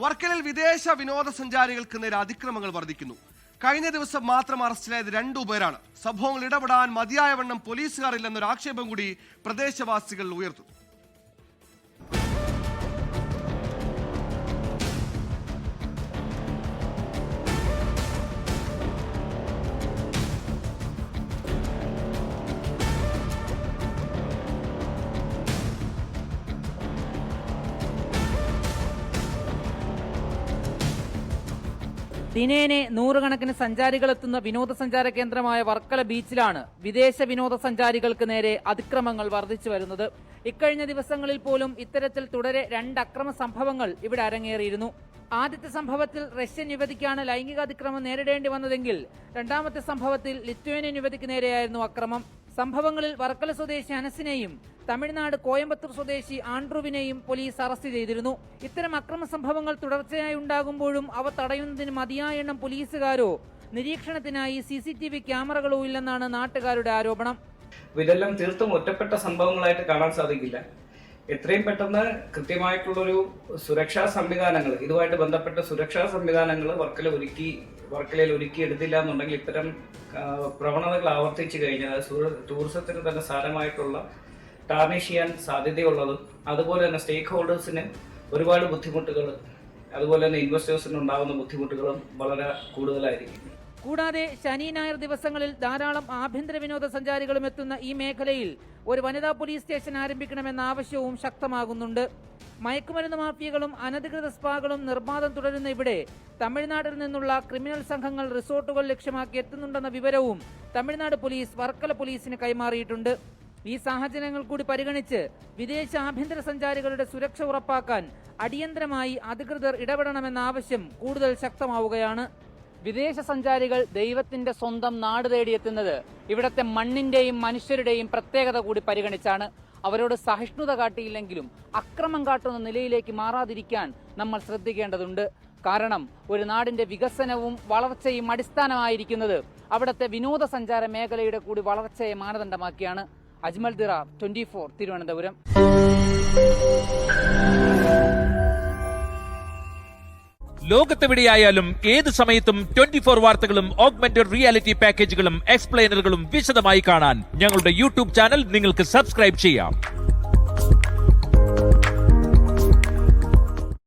വർക്കലയിൽ വിദേശ വിനോദസഞ്ചാരികൾക്ക് നേരെ അതിക്രമങ്ങൾ വർദ്ധിക്കുന്നു. കഴിഞ്ഞ ദിവസം മാത്രം അറസ്റ്റിലായത് 2 പേരാണ്. സംഭവങ്ങൾ ഇടപെടാൻ മതിയായവണ്ണം പോലീസുകാരില്ലെന്നൊരു ആക്ഷേപം കൂടി പ്രദേശവാസികൾ ഉയർത്തുന്നു. ദിനേനെ നൂറുകണക്കിന് സഞ്ചാരികൾ എത്തുന്ന വിനോദസഞ്ചാര കേന്ദ്രമായ വർക്കല ബീച്ചിലാണ് വിദേശ വിനോദസഞ്ചാരികൾക്ക് നേരെ അതിക്രമങ്ങൾ വർദ്ധിച്ചു വരുന്നത്. ഇക്കഴിഞ്ഞ ദിവസങ്ങളിൽ പോലും ഇത്തരത്തിൽ തുടരെ 2 അക്രമ സംഭവങ്ങൾ ഇവിടെ അരങ്ങേറിയിരുന്നു. ആദ്യത്തെ സംഭവത്തിൽ റഷ്യൻ യുവതിക്കാണ് ലൈംഗികാതിക്രമം നേരിടേണ്ടി വന്നതെങ്കിൽ രണ്ടാമത്തെ സംഭവത്തിൽ ലിത്വേനിയൻ യുവതിക്ക് നേരെയായിരുന്നു അക്രമം. സംഭവങ്ങളിൽ വർക്കല സ്വദേശി അനസിനെയും തമിഴ്നാട് കോയമ്പത്തൂർ സ്വദേശി ആൻഡ്രുവിനെയും പോലീസ് അറസ്റ്റ് ചെയ്തിരുന്നു. ഇത്തരം അക്രമ സംഭവങ്ങൾ തുടർച്ചയായി ഉണ്ടാകുമ്പോഴും അവ തടയുന്നതിന് മതിയായ എണ്ണം പോലീസുകാരോ നിരീക്ഷണത്തിനായി CCTV ക്യാമറകളോ ഇല്ലെന്നാണ് നാട്ടുകാരുടെ ആരോപണം. ഇതെല്ലാം തീർത്തും ഒറ്റപ്പെട്ട സംഭവങ്ങളായിട്ട് കാണാൻ സാധിക്കില്ല. എത്രയും പെട്ടെന്ന് കൃത്യമായിട്ടുള്ളൊരു സുരക്ഷാ സംവിധാനങ്ങൾ, ഇതുമായിട്ട് ബന്ധപ്പെട്ട സുരക്ഷാ സംവിധാനങ്ങൾ വർക്കലയിൽ ഒരുക്കിയെടുത്തില്ല എന്നുണ്ടെങ്കിൽ ഇത്തരം പ്രവണതകൾ ആവർത്തിച്ചു കഴിഞ്ഞാൽ ടൂറിസത്തിന് തന്നെ സാരമായിട്ടുള്ള ടാർണിഷ് ചെയ്യാൻ സാധ്യതയുള്ളതും അതുപോലെ തന്നെ സ്റ്റേക്ക് ഹോൾഡേഴ്സിന് ഒരുപാട് ബുദ്ധിമുട്ടുകൾ, അതുപോലെ തന്നെ ഇൻവെസ്റ്റേഴ്സിന് ഉണ്ടാകുന്ന ബുദ്ധിമുട്ടുകളും വളരെ കൂടുതലായിരിക്കും. കൂടാതെ ശനി ഞായർ ദിവസങ്ങളിൽ ധാരാളം ആഭ്യന്തര വിനോദസഞ്ചാരികളും എത്തുന്ന ഈ മേഖലയിൽ ഒരു വനിതാ പോലീസ് സ്റ്റേഷൻ ആരംഭിക്കണമെന്ന ആവശ്യവും ശക്തമാകുന്നുണ്ട്. മയക്കുമരുന്ന് മാഫിയകളും അനധികൃത സ്പാകളും നിർബാധം തുടരുന്ന ഇവിടെ തമിഴ്നാട്ടിൽ നിന്നുള്ള ക്രിമിനൽ സംഘങ്ങൾ റിസോർട്ടുകൾ ലക്ഷ്യമാക്കി എത്തുന്നുണ്ടെന്ന വിവരവും തമിഴ്നാട് പോലീസ് വർക്കല പോലീസിന് കൈമാറിയിട്ടുണ്ട്. ഈ സാഹചര്യങ്ങൾ കൂടി പരിഗണിച്ച് വിദേശ ആഭ്യന്തര സഞ്ചാരികളുടെ സുരക്ഷ ഉറപ്പാക്കാൻ അടിയന്തരമായി അധികൃതർ ഇടപെടണമെന്ന ആവശ്യം കൂടുതൽ ശക്തമാവുകയാണ്. വിദേശ സഞ്ചാരികൾ ദൈവത്തിന്റെ സ്വന്തം നാട് തേടിയെത്തുന്നത് ഇവിടത്തെ മണ്ണിന്റെയും മനുഷ്യരുടെയും പ്രത്യേകത കൂടി പരിഗണിച്ചാണ്. അവരോട് സഹിഷ്ണുത കാട്ടിയില്ലെങ്കിലും അക്രമം കാട്ടുന്ന നിലയിലേക്ക് മാറാതിരിക്കാൻ നമ്മൾ ശ്രദ്ധിക്കേണ്ടതുണ്ട്. കാരണം ഒരു നാടിന്റെ വികസനവും വളർച്ചയും അടിസ്ഥാനമായിരിക്കുന്നത് അവിടുത്തെ വിനോദസഞ്ചാര മേഖലയുടെ കൂടി വളർച്ചയെ മാനദണ്ഡമാക്കിയാണ്. അജ്മൽ ദിറാർ, 24 തിരുവനന്തപുരം. ലോകത്തെവിടെയായാലും ഏത് സമയത്തും 24 വാർത്തകളും ഓഗ്മെന്റഡ് റിയാലിറ്റി പാക്കേജുകളും എക്സ്പ്ലെയിനറുകളും വിശദമായി കാണാൻ ഞങ്ങളുടെ YouTube ചാനൽ നിങ്ങൾക്ക് സബ്സ്ക്രൈബ് ചെയ്യാം.